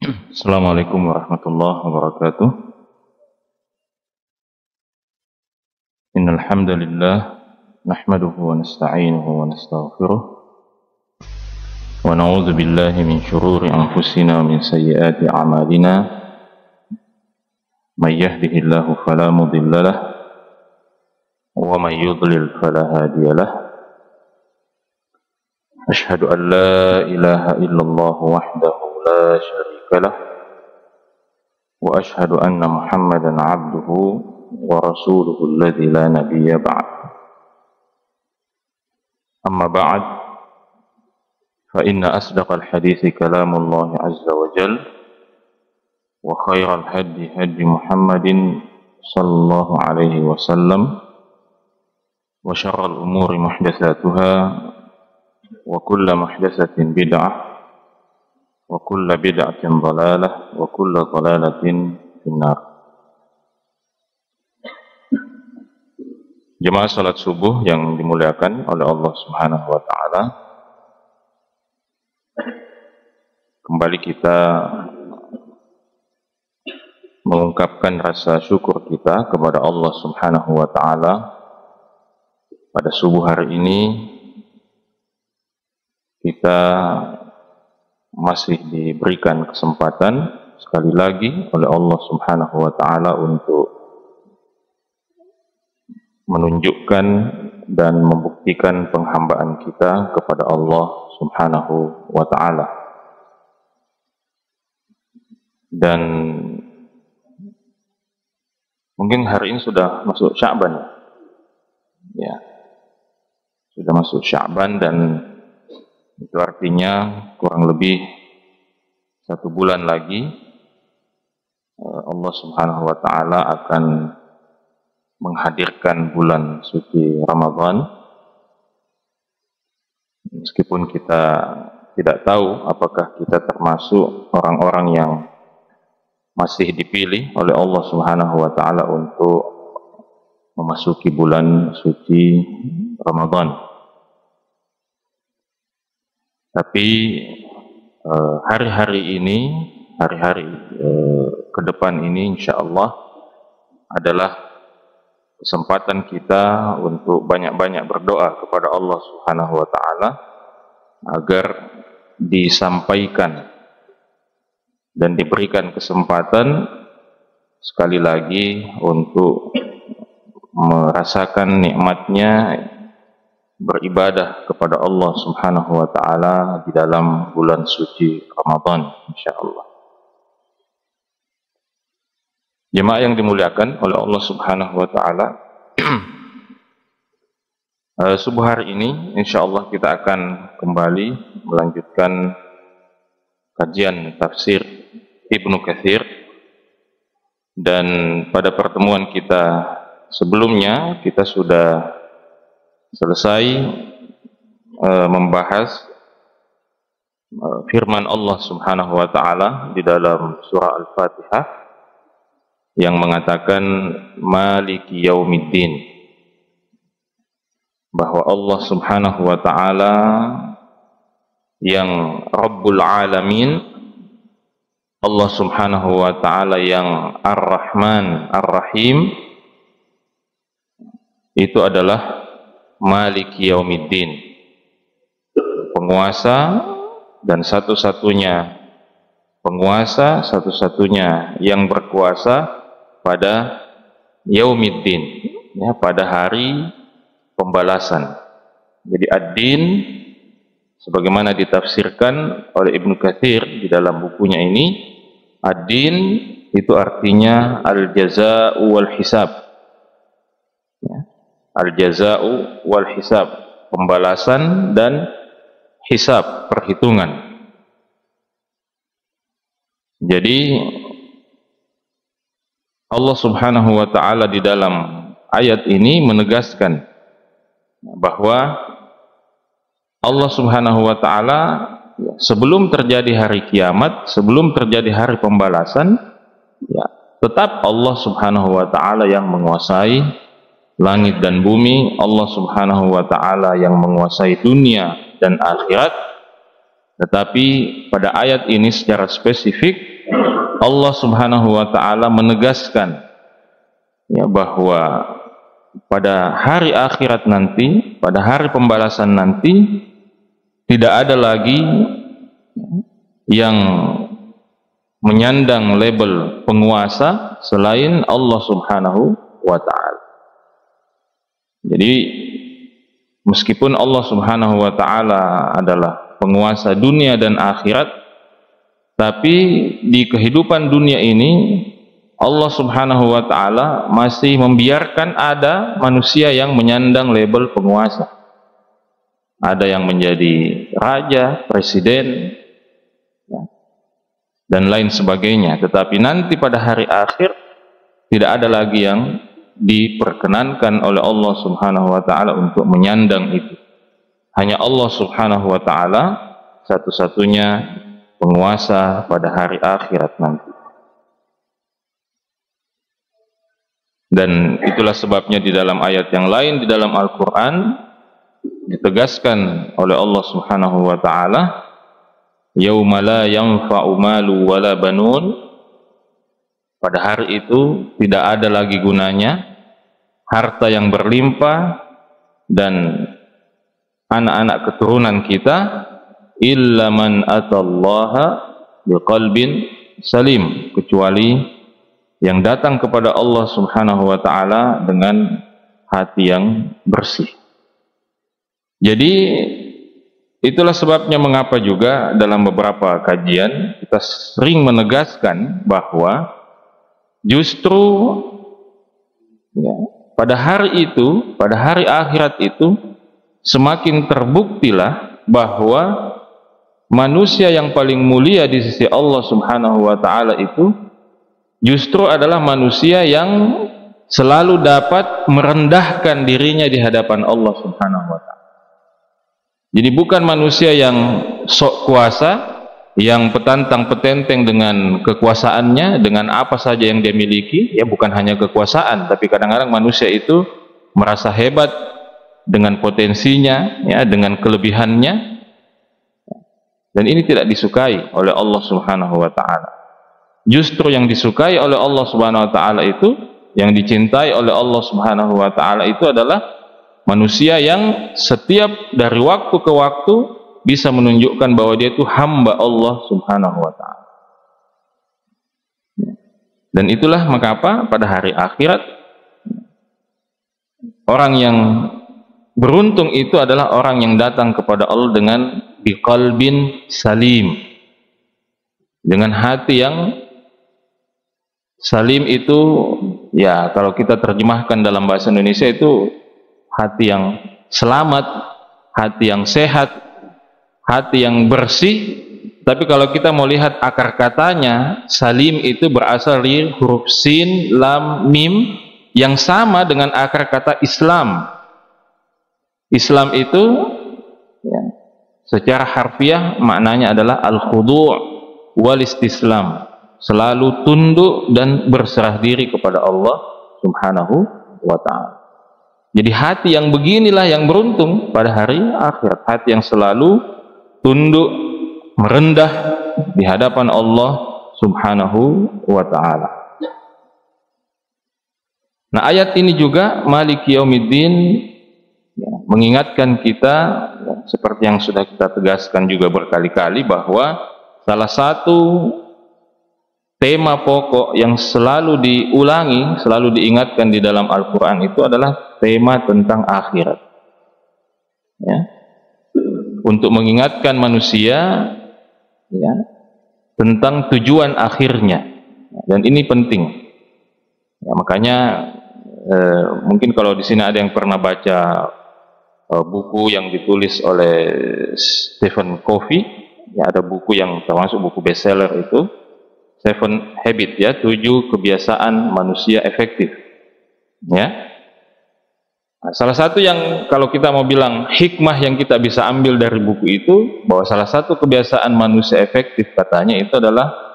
Assalamualaikum warahmatullahi wabarakatuh. Innal hamdalillah nahmaduhu wa nasta'inuhu wa nastaghfiruh wa na'udzu billahi min shururi anfusina wa min sayyiati a'malina. May yahdihillahu fala mudilla lahu wa may yudlil fala hadiya lahu. Asyhadu an la ilaha illallah wahdahu la syarika lahu wa asyhadu anna Muhammadan 'abduhu wa rasuluhu alladzi la nabiyya ba'd. Amma ba'd, fa inna asdaqal hadithi kalamullah 'azza wa jalla wa khairal hadi hadi Muhammadin sallallahu alaihi wasallam wa syarral umuri muhdatsatuha wa kullu muhdatsatin bid'ah wa kullu bid'atin dhalalah wa kullu dhalalatin finnar. Jemaah salat subuh yang dimuliakan oleh Allah Subhanahu wa taala, kembali kita mengungkapkan rasa syukur kita kepada Allah Subhanahu wa taala pada subuh hari ini. Kita masih diberikan kesempatan sekali lagi oleh Allah Subhanahu wa taala untuk menunjukkan dan membuktikan penghambaan kita kepada Allah Subhanahu wa taala. Dan mungkin hari ini sudah masuk Sya'ban. Ya. Sudah masuk Sya'ban, dan itu artinya kurang lebih 1 bulan lagi Allah Subhanahu wa taala akan menghadirkan bulan suci Ramadan. Meskipun kita tidak tahu apakah kita termasuk orang-orang yang masih dipilih oleh Allah Subhanahu wa taala untuk memasuki bulan suci Ramadan. Tapi hari-hari ini, hari-hari ke depan ini insyaallah adalah kesempatan kita untuk banyak-banyak berdoa kepada Allah Subhanahu wa taala agar disampaikan dan diberikan kesempatan sekali lagi untuk merasakan nikmatnya beribadah kepada Allah Subhanahu wa taala di dalam bulan suci Ramadan insyaallah. Jemaah yang dimuliakan oleh Allah Subhanahu wa taala, subuh hari ini insyaallah kita akan kembali melanjutkan kajian tafsir Ibnu Katsir. Dan pada pertemuan kita sebelumnya kita sudah selesai membahas firman Allah Subhanahu wa taala di dalam surah Al-Fatihah yang mengatakan Maliki Yaumiddin, bahwa Allah Subhanahu wa taala yang Rabbul Alamin, Allah Subhanahu wa taala yang Ar-Rahman Ar-Rahim, itu adalah Maliki Yaumiddin, penguasa dan satu-satunya penguasa, satu-satunya yang berkuasa pada Yaumiddin, ya, pada hari pembalasan. Jadi ad-din, sebagaimana ditafsirkan oleh Ibnu Katsir di dalam bukunya ini, ad-din itu artinya al-jaza'u wal hisab. Ya. Al-jaza'u wal hisab, pembalasan dan hisab, perhitungan. Jadi Allah Subhanahu wa taala di dalam ayat ini menegaskan bahwa Allah Subhanahu wa taala sebelum terjadi hari kiamat, sebelum terjadi hari pembalasan, ya, tetap Allah Subhanahu wa taala yang menguasai langit dan bumi, Allah Subhanahu wa taala yang menguasai dunia dan akhirat. Tetapi pada ayat ini secara spesifik Allah Subhanahu wa taala menegaskan ya bahwa pada hari akhirat nanti, pada hari pembalasan nanti, tidak ada lagi yang menyandang label penguasa selain Allah Subhanahu wa taala. Jadi meskipun Allah Subhanahu wa taala adalah penguasa dunia dan akhirat, tapi di kehidupan dunia ini Allah Subhanahu wa taala masih membiarkan ada manusia yang menyandang label penguasa. Ada yang menjadi raja, presiden, ya, dan lain sebagainya. Tetapi nanti pada hari akhir tidak ada lagi yang diperkenankan oleh Allah Subhanahu wa taala untuk menyandang itu. Hanya Allah Subhanahu wa taala satu-satunya penguasa pada hari akhirat nanti. Dan itulah sebabnya di dalam ayat yang lain di dalam Al-Quran ditegaskan oleh Allah Subhanahu wa taala, yauma la yanfa'u malu wala banun, pada hari itu tidak ada lagi gunanya harta yang berlimpah dan anak-anak keturunan kita, illa man atallaha biqalbin salim, kecuali yang datang kepada Allah Subhanahu wa taala dengan hati yang bersih. Jadi itulah sebabnya mengapa juga dalam beberapa kajian kita sering menegaskan bahwa justru ya, pada hari itu, pada hari akhirat itu semakin terbuktilah bahwa manusia yang paling mulia di sisi Allah Subhanahu wa taala itu justru adalah manusia yang selalu dapat merendahkan dirinya di hadapan Allah Subhanahu wa taala. Jadi bukan manusia yang sok kuasa, yang petantang petenteng dengan kekuasaannya, dengan apa saja yang dia miliki, ya bukan hanya kekuasaan, tapi kadang-kadang manusia itu merasa hebat dengan potensinya, ya, dengan kelebihannya. Dan ini tidak disukai oleh Allah Subhanahu wa taala. Justru yang disukai oleh Allah Subhanahu wa taala itu, yang dicintai oleh Allah Subhanahu wa taala itu adalah manusia yang setiap dari waktu ke waktu bisa menunjukkan bahwa dia itu hamba Allah Subhanahu wa taala. Dan itulah mengapa pada hari akhirat orang yang beruntung itu adalah orang yang datang kepada Allah dengan biqalbin salim, dengan hati yang salim. Itu ya kalau kita terjemahkan dalam bahasa Indonesia itu hati yang selamat, hati yang sehat, hati yang bersih. Tapi kalau kita mau lihat akar katanya, salim itu berasal dari huruf sin, lam, mim yang sama dengan akar kata Islam. Islam itu ya, secara harfiah maknanya adalah al-khudu' wal istislam, selalu tunduk dan berserah diri kepada Allah Subhanahu wa ta'ala. Jadi hati yang beginilah yang beruntung pada hari akhirat, hati yang selalu tunduk, merendah di hadapan Allah Subhanahu wa ta'ala. Nah, ayat ini juga Maliki Yaumiddin ya, mengingatkan kita ya, seperti yang sudah kita tegaskan juga berkali-kali, bahwa salah satu tema pokok yang selalu diulangi, selalu diingatkan di dalam Al-Quran itu adalah tema tentang akhirat. Ya. Untuk mengingatkan manusia ya, tentang tujuan akhirnya. Dan ini penting. Ya, makanya mungkin kalau di sini ada yang pernah baca buku yang ditulis oleh Stephen Covey, ya, ada buku yang termasuk buku bestseller itu, Seven Habits, ya, 7 kebiasaan manusia efektif. Ya. Nah, salah satu yang kalau kita mau bilang hikmah yang kita bisa ambil dari buku itu, bahwa salah satu kebiasaan manusia efektif katanya itu adalah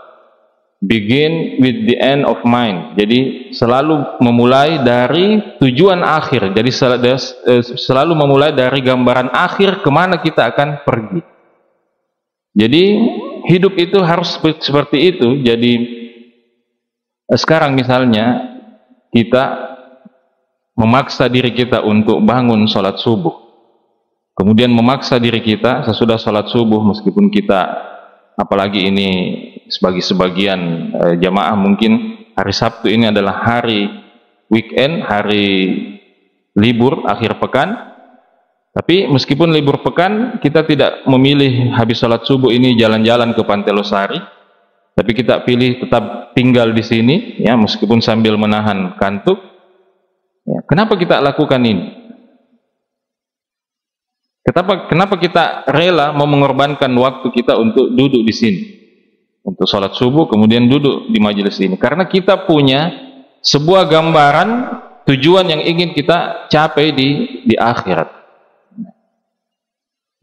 begin with the end of mind. Jadi selalu memulai dari tujuan akhir. Jadi selalu memulai dari gambaran akhir kemana kita akan pergi. Jadi hidup itu harus seperti itu. Jadi Sekarang misalnya kita memaksa diri kita untuk bangun sholat subuh, kemudian memaksa diri kita sesudah sholat subuh, meskipun kita, apalagi ini sebagian jamaah mungkin hari Sabtu ini adalah hari weekend, hari libur akhir pekan, tapi meskipun libur pekan kita tidak memilih habis sholat subuh ini jalan-jalan ke Pantai Losari, tapi kita pilih tetap tinggal di sini, ya, meskipun sambil menahan kantuk. Ya, kenapa kita lakukan ini? Kenapa kita rela mau mengorbankan waktu kita untuk duduk di sini, untuk sholat subuh, kemudian duduk di majelis ini? Karena kita punya sebuah gambaran tujuan yang ingin kita capai di akhirat.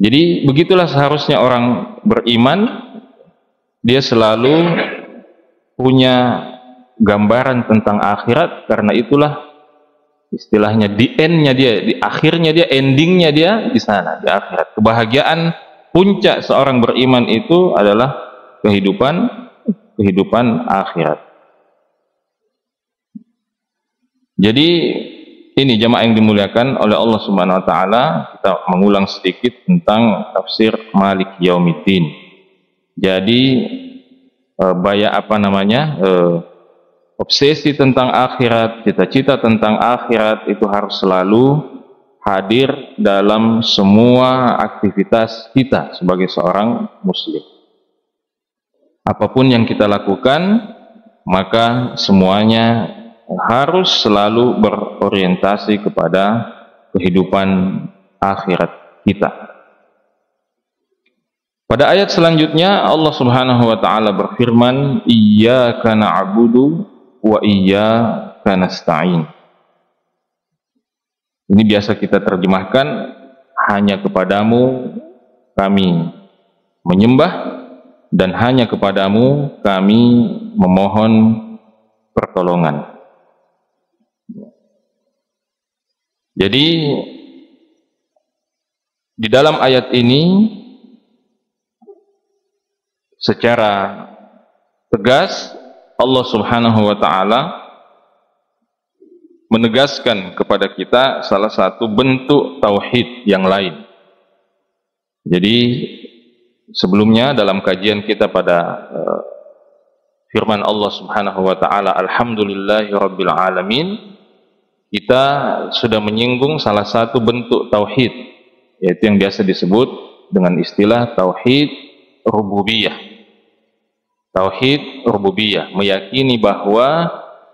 Jadi begitulah seharusnya orang beriman. Dia selalu punya gambaran tentang akhirat, karena itulah istilahnya di end-nya dia, di akhirnya dia, endingnya dia di sana, di akhirat. Kebahagiaan puncak seorang beriman itu adalah kehidupan akhirat. Jadi ini jamaah yang dimuliakan oleh Allah Subhanahu wa taala, kita mengulang sedikit tentang tafsir Malik Yaumiddin. Jadi obsesi tentang akhirat, cita-cita tentang akhirat itu harus selalu hadir dalam semua aktivitas kita sebagai seorang muslim. Apapun yang kita lakukan, maka semuanya harus selalu berorientasi kepada kehidupan akhirat kita. Pada ayat selanjutnya Allah Subhanahu wa taala berfirman, "Iyyaka na'budu wa iyyaka nasta'in." Ini biasa kita terjemahkan, hanya kepadamu kami menyembah dan hanya kepadamu kami memohon pertolongan. Jadi di dalam ayat ini secara tegas Allah Subhanahu wa taala menegaskan kepada kita salah satu bentuk tauhid yang lain. Jadi sebelumnya dalam kajian kita pada firman Allah Subhanahu wa taala, alhamdulillahirabbil alamin, kita sudah menyinggung salah satu bentuk tauhid, yaitu yang biasa disebut dengan istilah tauhid rububiyah. Tauhid rububiyah, meyakini bahwa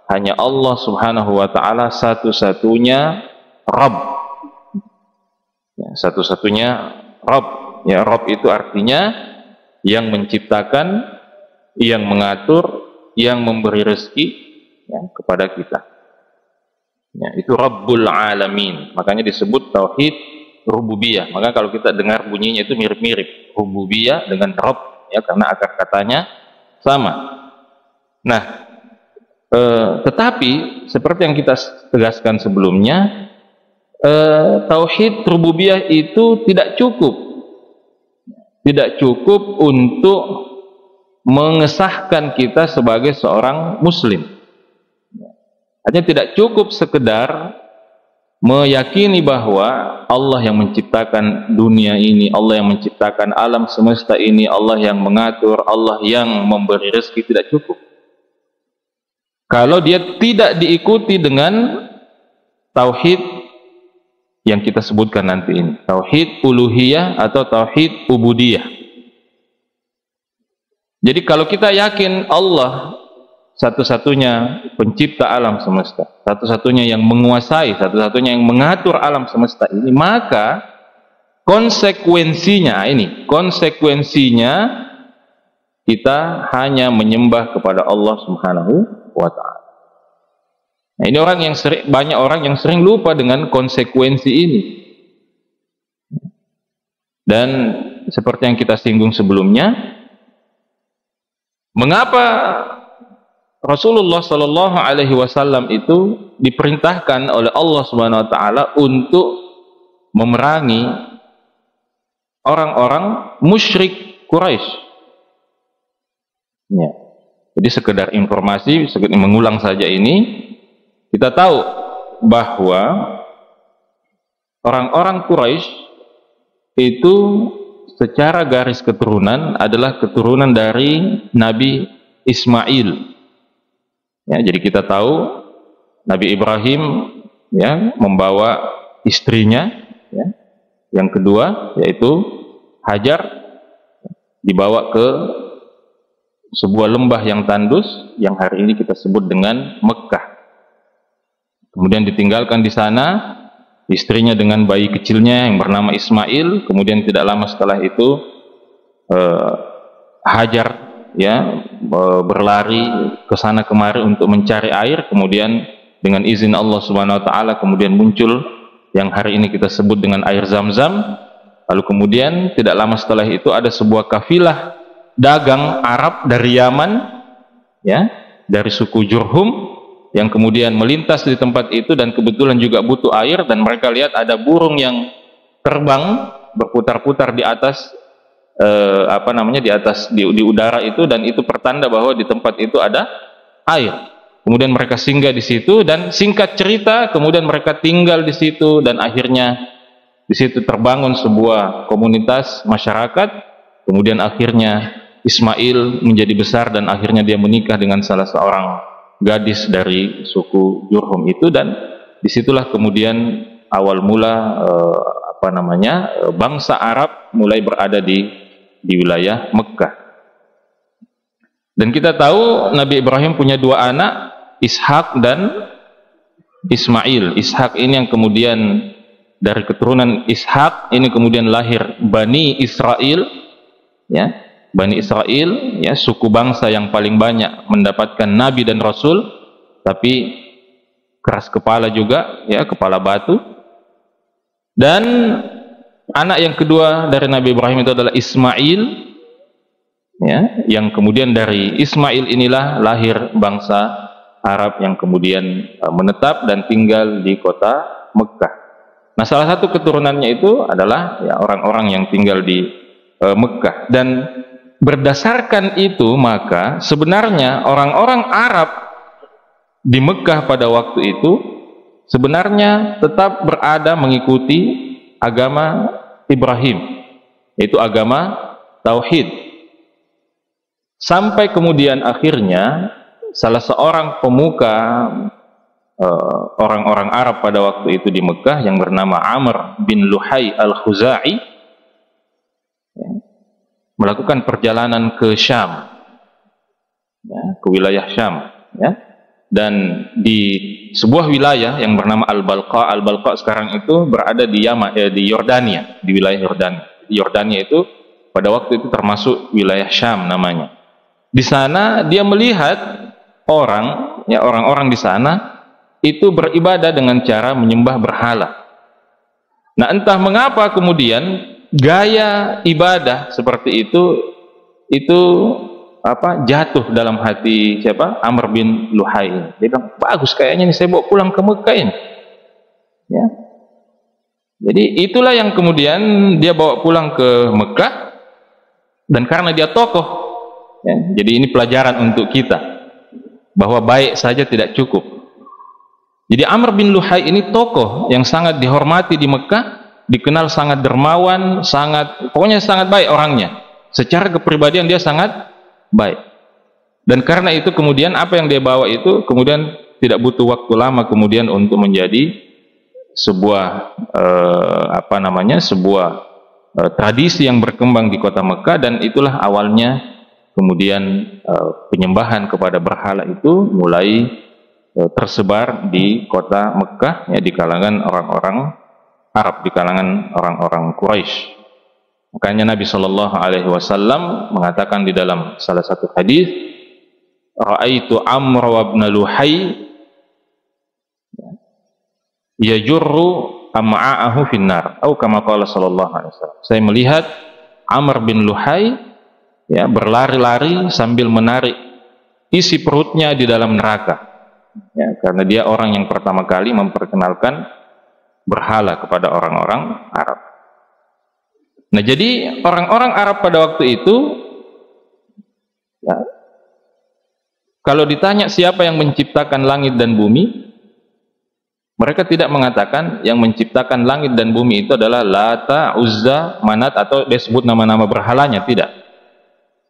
hanya Allah Subhanahu wa taala satu-satunya Rabb. Ya, satu-satunya Rabb. Ya, Rabb itu artinya yang menciptakan, yang mengatur, yang memberi rezeki, ya, kepada kita. Ya, itu Rabbul Alamin. Makanya disebut tauhid rububiyah. Maka kalau kita dengar bunyinya itu mirip-mirip rububiyah dengan Rabb, ya, karena akar katanya sama. Nah, tetapi seperti yang kita tegaskan sebelumnya, tauhid rububiyah itu tidak cukup untuk mengesahkan kita sebagai seorang muslim. Hanya tidak cukup sekedar meyakini bahwa Allah yang menciptakan dunia ini, Allah yang menciptakan alam semesta ini, Allah yang mengatur, Allah yang memberi rezeki, tidak cukup kalau dia tidak diikuti dengan tauhid yang kita sebutkan nanti ini, tauhid uluhiyah atau tauhid ubudiyah. Jadi kalau kita yakin Allah satu-satunya pencipta alam semesta, satu-satunya yang menguasai, satu-satunya yang mengatur alam semesta ini, maka konsekuensinya kita hanya menyembah kepada Allah Subhanahu wa taala. Nah, ini banyak orang yang sering lupa dengan konsekuensi ini. Dan seperti yang kita singgung sebelumnya, mengapa Rasulullah Shallallahu Alaihi Wasallam itu diperintahkan oleh Allah Subhanahu Wa Taala untuk memerangi orang-orang musyrik Quraisy. Ya. Jadi sekedar informasi, sekedar mengulang saja ini, kita tahu bahwa orang-orang Quraisy itu secara garis keturunan adalah keturunan dari Nabi Ismail. Ya, jadi kita tahu Nabi Ibrahim ya membawa istrinya, ya, yang kedua yaitu Hajar, dibawa ke sebuah lembah yang tandus yang hari ini kita sebut dengan Mekah. Kemudian ditinggalkan di sana istrinya dengan bayi kecilnya yang bernama Ismail. Kemudian tidak lama setelah itu Hajar ya berlari ke sana kemari untuk mencari air. Kemudian dengan izin Allah Subhanahu wa taala kemudian muncul yang hari ini kita sebut dengan air Zam-Zam. Lalu kemudian tidak lama setelah itu ada sebuah kafilah dagang Arab dari Yaman, ya, dari suku Jurhum, yang kemudian melintas di tempat itu dan kebetulan juga butuh air, dan mereka lihat ada burung yang terbang berputar-putar di atas di udara itu, dan itu pertanda bahwa di tempat itu ada air. Kemudian mereka singgah di situ, dan singkat cerita kemudian mereka tinggal di situ, dan akhirnya di situ terbangun sebuah komunitas masyarakat. Kemudian akhirnya Ismail menjadi besar dan akhirnya dia menikah dengan salah seorang gadis dari suku Jurhum itu, dan disitulah kemudian awal mula bangsa Arab mulai berada di wilayah Mekah. Dan kita tahu Nabi Ibrahim punya dua anak, Ishak dan Ismail. Ishak ini yang kemudian dari keturunan Ishak ini kemudian lahir Bani Israel, ya, Bani Israel, ya, suku bangsa yang paling banyak mendapatkan nabi dan rasul, tapi keras kepala juga, ya, kepala batu. Dan anak yang kedua dari Nabi Ibrahim itu adalah Ismail, ya, yang kemudian dari Ismail inilah lahir bangsa Arab yang kemudian menetap dan tinggal di kota Mekah. Nah, salah satu keturunannya itu adalah ya orang-orang yang tinggal di Mekah. Dan berdasarkan itu maka sebenarnya orang-orang Arab di Mekah pada waktu itu sebenarnya tetap berada mengikuti agama Ibrahim, yaitu agama Tauhid. Sampai kemudian akhirnya salah seorang pemuka orang-orang Arab pada waktu itu di Mekah yang bernama Amr bin Luhai al-Khuzai, ya, melakukan perjalanan ke Syam, ya, ke wilayah Syam, ya, dan di sebuah wilayah yang bernama Al-Balqa. Al-Balqa sekarang itu berada di di Yordania, di wilayah Yordania. Yordania itu pada waktu itu termasuk wilayah Syam namanya. Di sana dia melihat orang-orang di sana itu beribadah dengan cara menyembah berhala. Nah, entah mengapa kemudian gaya ibadah seperti itu jatuh dalam hati siapa? Amr bin Luhai. Dia bilang, bagus kayaknya nih, saya bawa pulang ke Mekah ini. Ya. Jadi itulah yang kemudian dia bawa pulang ke Mekah, dan karena dia tokoh, ya, jadi ini pelajaran untuk kita bahwa baik saja tidak cukup. Jadi Amr bin Luhai ini tokoh yang sangat dihormati di Mekah, dikenal sangat dermawan, pokoknya sangat baik orangnya. Secara kepribadian dia sangat baik. Dan karena itu kemudian apa yang dia bawa itu kemudian tidak butuh waktu lama kemudian untuk menjadi sebuah tradisi yang berkembang di kota Mekah, dan itulah awalnya kemudian penyembahan kepada berhala itu mulai tersebar di kota Mekah, ya, di kalangan orang-orang Arab, di kalangan orang-orang Quraisy. Makanya Nabi Shallallahu Alaihi Wasallam mengatakan di dalam salah satu hadis, "Ra'aitu Amr bin Luhai yajurru am'a'ahu finnar," atau kama qala Shallallahu Alaihi Wasallam. Saya melihat Amr bin Luhai, ya, berlari-lari sambil menarik isi perutnya di dalam neraka. Ya, karena dia orang yang pertama kali memperkenalkan berhala kepada orang-orang Arab. Nah, jadi orang-orang Arab pada waktu itu, ya, Kalau ditanya siapa yang menciptakan langit dan bumi, mereka tidak mengatakan yang menciptakan langit dan bumi itu adalah Lata, Uzza, Manat, atau dia sebut nama-nama berhalanya, tidak.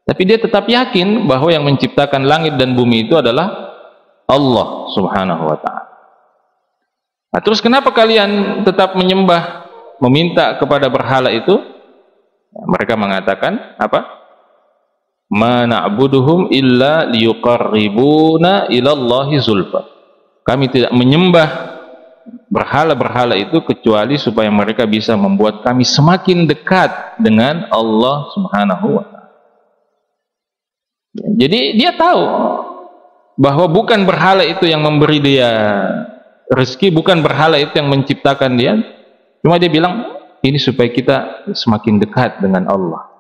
Tapi dia tetap yakin bahwa yang menciptakan langit dan bumi itu adalah Allah Subhanahu wa ta'ala. Nah, terus kenapa kalian tetap menyembah, meminta kepada berhala itu? Mereka mengatakan apa? Ma na'buduhum illa liyuqarribuna ilallahi zulfa. Kami tidak menyembah berhala-berhala itu kecuali supaya mereka bisa membuat kami semakin dekat dengan Allah Subhanahu wa ta'ala. Jadi dia tahu bahwa bukan berhala itu yang memberi dia rezeki, bukan berhala itu yang menciptakan dia. Cuma dia bilang ini supaya kita semakin dekat dengan Allah,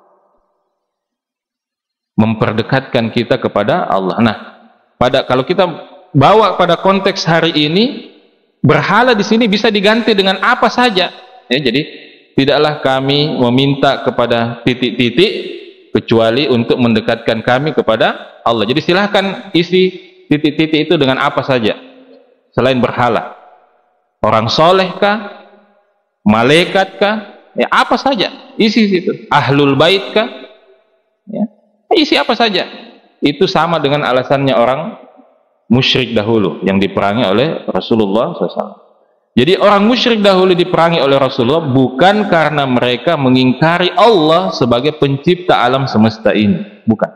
memperdekatkan kita kepada Allah. Nah, kalau kita bawa pada konteks hari ini, berhala di sini bisa diganti dengan apa saja. Ya, jadi tidaklah kami meminta kepada titik-titik kecuali untuk mendekatkan kami kepada Allah. Jadi silahkan isi titik-titik itu dengan apa saja selain berhala. Orang soleh kah? Malaikat kah? Ya, apa saja isi situ. Ahlul bait kah? Ya, isi apa saja. Itu sama dengan alasannya orang musyrik dahulu yang diperangi oleh Rasulullah SAW. Jadi orang musyrik dahulu diperangi oleh Rasulullah bukan karena mereka mengingkari Allah sebagai pencipta alam semesta ini, bukan.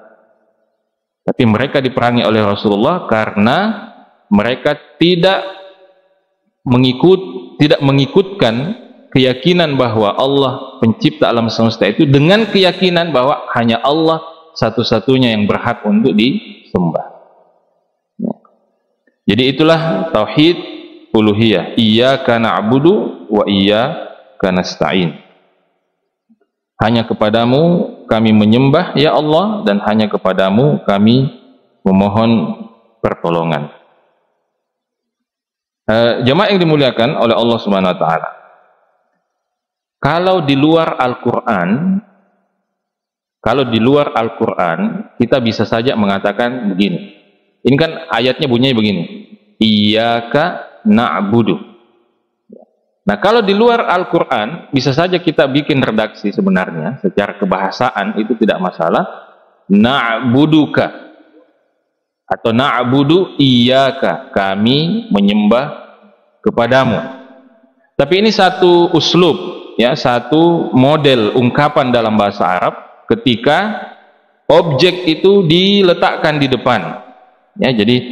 Tapi mereka diperangi oleh Rasulullah karena mereka tidak mengikutkan keyakinan bahwa Allah pencipta alam semesta itu dengan keyakinan bahwa hanya Allah satu-satunya yang berhak untuk disembah. Jadi itulah tauhid uluhiyah, iyyaka na'budu wa iyyaka nasta'in. Hanya kepadamu kami menyembah ya Allah, dan hanya kepadamu kami memohon pertolongan. Jemaah yang dimuliakan oleh Allah Subhanahu wa taala, kalau di luar Al-Qur'an kita bisa saja mengatakan begini. Ini kan ayatnya bunyinya begini, iyyaka na'budu. Nah, kalau di luar Al-Quran bisa saja kita bikin redaksi sebenarnya secara kebahasaan, itu tidak masalah. Na'buduka atau na'budu iyyaka, kami menyembah kepadamu. Tapi ini satu uslub, ya, satu model ungkapan dalam bahasa Arab ketika objek itu diletakkan di depan. Ya, jadi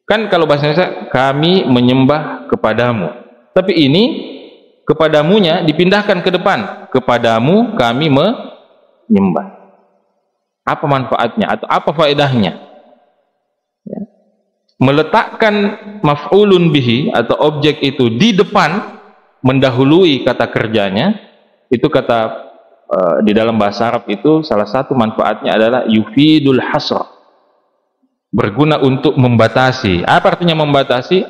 kan kalau bahasa Indonesia kami menyembah kepadamu, tapi ini kepadamunya dipindahkan ke depan, kepadamu kami menyembah. Apa manfaatnya atau apa faedahnya? Ya. Meletakkan maf'ulun bihi atau objek itu di depan mendahului kata kerjanya, itu kata di dalam bahasa Arab itu salah satu manfaatnya adalah yufidul hasr, berguna untuk membatasi. Apa artinya membatasi?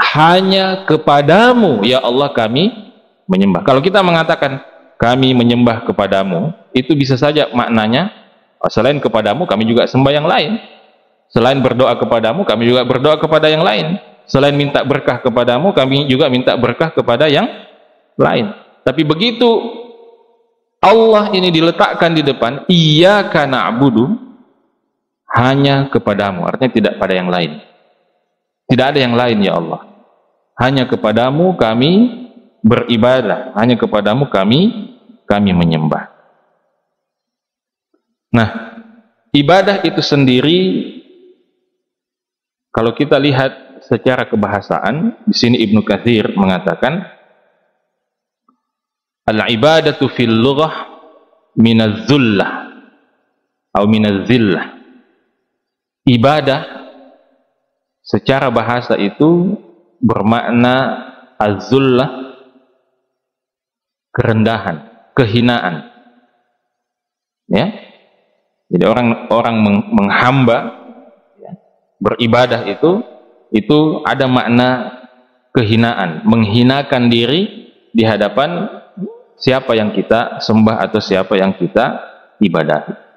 Hanya kepadamu ya Allah kami menyembah. Kalau kita mengatakan kami menyembah kepadamu, itu bisa saja maknanya selain kepadamu kami juga sembah yang lain. Selain berdoa kepadamu kami juga berdoa kepada yang lain. Selain minta berkah kepadamu kami juga minta berkah kepada yang lain. Tapi begitu Allah ini diletakkan di depan, iyyaka na'budu, hanya kepadamu, artinya tidak pada yang lain. Tidak ada yang lain ya Allah. Hanya kepadamu kami beribadah, hanya kepadamu kami menyembah. Nah, ibadah itu sendiri kalau kita lihat secara kebahasaan, di sini Ibnu Katsir mengatakan al-ibadatu fil lughah minaz-zullah atau minaz-zillah. Ibadah secara bahasa itu bermakna az-zullah, kerendahan, kehinaan. Ya. Jadi orang menghamba, ya, beribadah itu ada makna kehinaan, menghinakan diri di hadapan siapa yang kita sembah atau siapa yang kita ibadahi.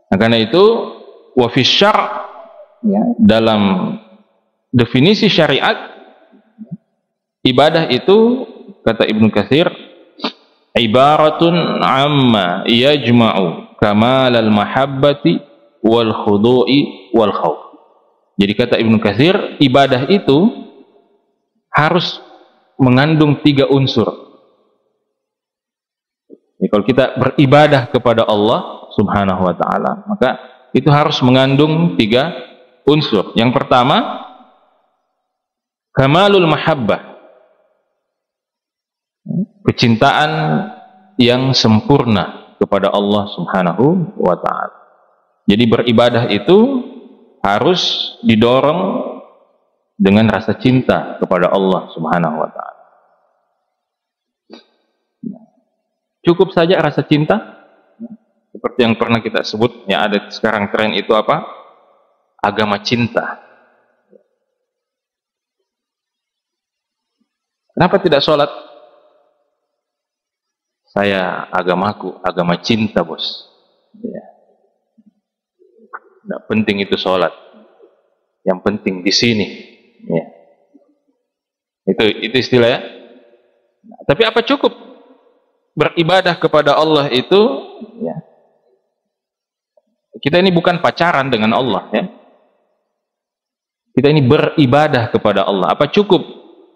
Nah, karena itu wa fi syar', ya, dalam definisi syariat, ibadah itu kata Ibnu Katsir ibaratun amma yajma'u kamalal mahabbati wal khudu'i wal khauf. Jadi kata Ibnu Katsir, ibadah itu harus mengandung 3 unsur. Jadi kalau kita beribadah kepada Allah Subhanahu wa taala, maka itu harus mengandung 3 unsur. Yang pertama, kamalul mahabbah, kecintaan yang sempurna kepada Allah Subhanahu wa taala. Jadi beribadah itu harus didorong dengan rasa cinta kepada Allah Subhanahu wa taala. Cukup saja rasa cinta, seperti yang pernah kita sebut, ya, ada sekarang tren itu apa? Agama cinta. Kenapa tidak sholat? Saya agamaku agama cinta, bos. Ya. Tidak penting itu sholat, yang penting di sini. Ya. Itu istilah, ya. Nah, tapi apa cukup beribadah kepada Allah itu? Ya. Kita ini bukan pacaran dengan Allah, ya. Kita ini beribadah kepada Allah. Apa cukup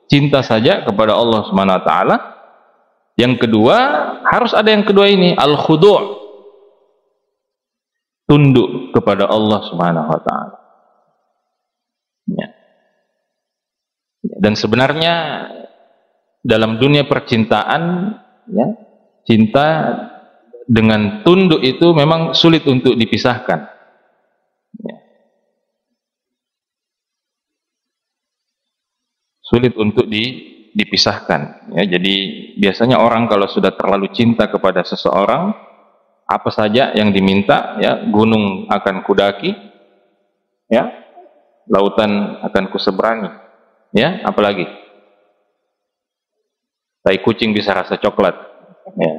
cinta saja kepada Allah Subhanahu wa taala? Yang kedua, harus ada yang kedua ini, al-khudu', tunduk kepada Allah Subhanahu wa taala. Ya. Dan sebenarnya dalam dunia percintaan, ya, cinta dengan tunduk itu memang sulit untuk dipisahkan. Ya. Sulit untuk dipisahkan. Ya, jadi biasanya orang kalau sudah terlalu cinta kepada seseorang, apa saja yang diminta, ya, gunung akan kudaki, ya, lautan akan kuseberangi, ya, apalagi tai kucing bisa rasa coklat, ya.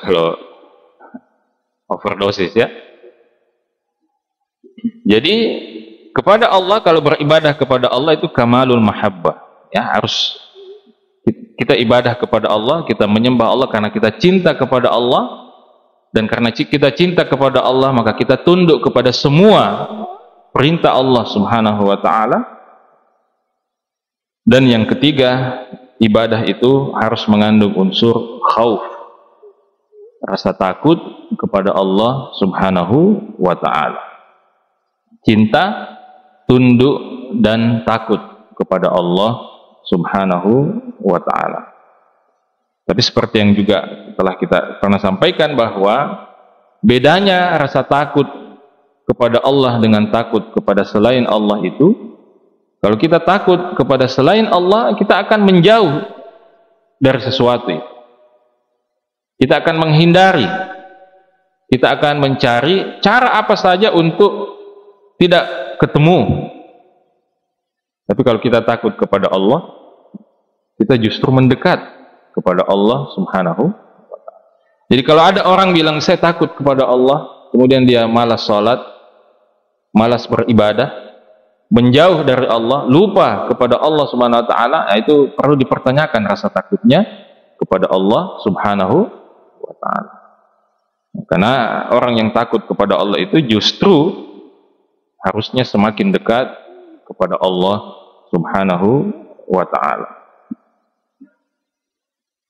Kalau overdosis, ya. Jadi kepada Allah, kalau beribadah kepada Allah itu kamalul mahabbah, ya, harus kita ibadah kepada Allah, kita menyembah Allah karena kita cinta kepada Allah, dan karena kita cinta kepada Allah maka kita tunduk kepada semua perintah Allah Subhanahu wa taala. Dan yang ketiga, ibadah itu harus mengandung unsur khauf, rasa takut kepada Allah Subhanahu wa taala. Cinta, tunduk dan takut kepada Allah Subhanahu wa ta'ala. Tapi seperti yang juga telah kita pernah sampaikan, bahwa bedanya rasa takut kepada Allah dengan takut kepada selain Allah itu, kalau kita takut kepada selain Allah, kita akan menjauh dari sesuatu. Kita akan menghindari, kita akan mencari cara apa saja untuk tidak ketemu. Tapi kalau kita takut kepada Allah, kita justru mendekat kepada Allah Subhanahu wa ta'ala. Jadi kalau ada orang bilang saya takut kepada Allah, kemudian dia malas sholat, malas beribadah, menjauh dari Allah, lupa kepada Allah Subhanahu wa ta'ala, itu perlu dipertanyakan rasa takutnya kepada Allah Subhanahu wa ta'ala. Karena orang yang takut kepada Allah itu justru harusnya semakin dekat kepada Allah Subhanahu wa ta'ala.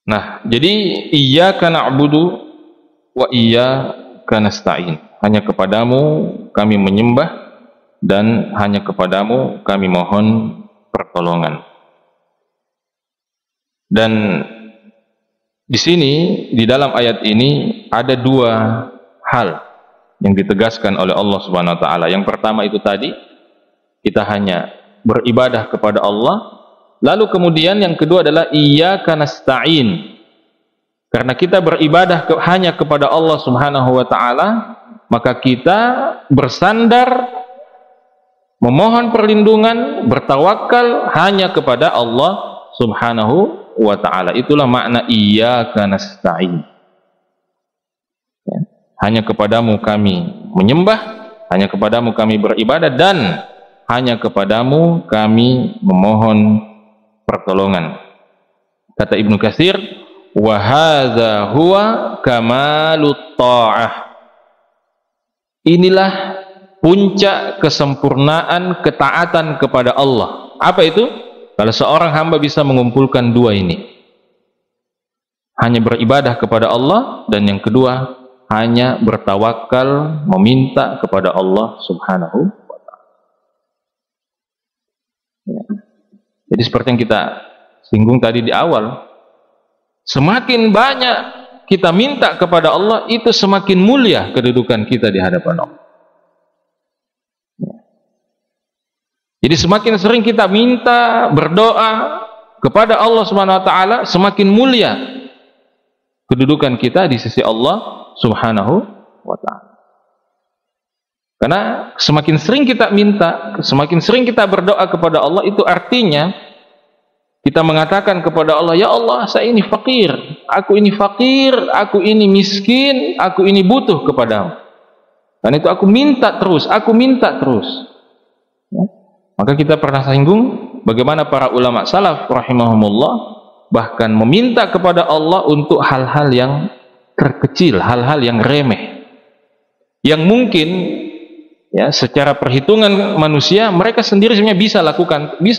Nah, jadi iyyaka na'budu wa iyyaka nasta'in. Hanya kepadamu kami menyembah dan hanya kepadamu kami mohon pertolongan. Dan di sini, di dalam ayat ini ada 2 hal yang ditegaskan oleh Allah Subhanahu wa taala. Yang pertama itu tadi, kita hanya beribadah kepada Allah. Lalu kemudian yang kedua adalah iyyaka nasta'in. Karena kita beribadah hanya kepada Allah Subhanahu wa taala, maka kita bersandar, memohon perlindungan, bertawakal hanya kepada Allah Subhanahu wa taala. Itulah makna iyyaka nasta'in. Hanya kepadamu kami menyembah, hanya kepadamu kami beribadah, dan hanya kepadamu kami memohon pertolongan. Kata Ibnu Katsir, wa hadza huwa kamalut ta'ah. Inilah puncak kesempurnaan ketaatan kepada Allah. Apa itu? Kalau seorang hamba bisa mengumpulkan dua ini, hanya beribadah kepada Allah, dan yang kedua hanya bertawakal, meminta kepada Allah Subhanahu wa ta'ala. Ya. Jadi seperti yang kita singgung tadi di awal, semakin banyak kita minta kepada Allah, itu semakin mulia kedudukan kita di hadapan Allah. Ya. Jadi semakin sering kita minta, berdoa kepada Allah Subhanahu wa ta'ala, semakin mulia kedudukan kita di sisi Allah Subhanahu wa ta'ala. Karena semakin sering kita minta, semakin sering kita berdoa kepada Allah, itu artinya kita mengatakan kepada Allah, ya Allah, saya ini fakir, aku ini miskin, aku ini butuh kepadamu. Dan itu aku minta terus, ya. Maka kita pernah singgung bagaimana para ulama salaf rahimahumullah bahkan meminta kepada Allah untuk hal-hal yang terkecil, hal-hal yang remeh, yang mungkin ya secara perhitungan manusia mereka sendiri sebenarnya bisa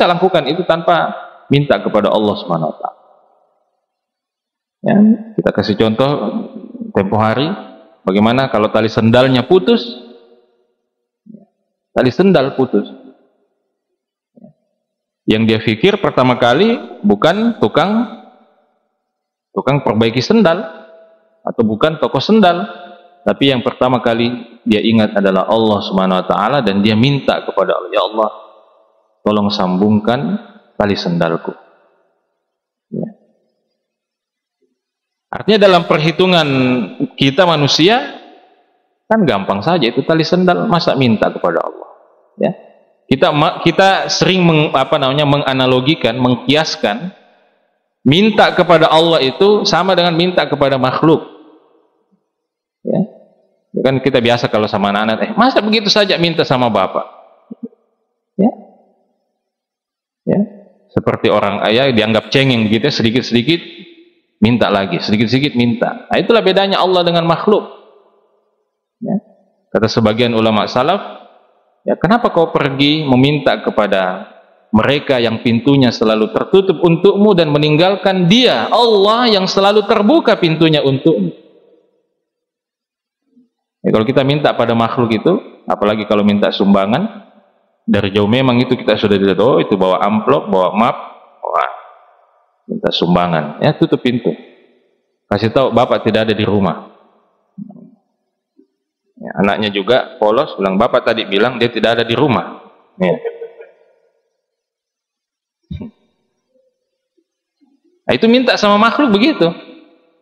lakukan itu tanpa minta kepada Allah Subhanahu wa ta'ala. Ya, kita kasih contoh tempo hari, bagaimana kalau tali sendalnya putus, tali sendal putus. Yang dia pikir pertama kali bukan tukang perbaiki sendal atau bukan toko sendal, tapi yang pertama kali dia ingat adalah Allah Subhanahu wa ta'ala, dan dia minta kepada Allah, ya Allah, tolong sambungkan tali sendalku. Ya. Artinya dalam perhitungan kita manusia kan gampang saja itu tali sendal, masa minta kepada Allah. Ya. Kita sering menganalogikan, mengkiaskan minta kepada Allah itu sama dengan minta kepada makhluk. Ya. Kan kita biasa kalau sama anak-anak, masa begitu saja minta sama bapak? Ya. Ya. Seperti orang ayah dianggap cengeng begitu, sedikit-sedikit minta lagi, sedikit-sedikit minta. Nah, itulah bedanya Allah dengan makhluk. Ya. Kata sebagian ulama salaf, ya, kenapa kau pergi meminta kepada mereka yang pintunya selalu tertutup untukmu dan meninggalkan Dia, Allah, yang selalu terbuka pintunya untukmu? Ya, kalau kita minta pada makhluk itu, apalagi kalau minta sumbangan, dari jauh memang itu kita sudah lihat, oh itu bawa amplop, bawa map, wah, minta sumbangan, ya tutup pintu, kasih tahu bapak tidak ada di rumah. Ya, anaknya juga polos, bilang bapak tadi bilang dia tidak ada di rumah. Ya. Nah, itu minta sama makhluk begitu.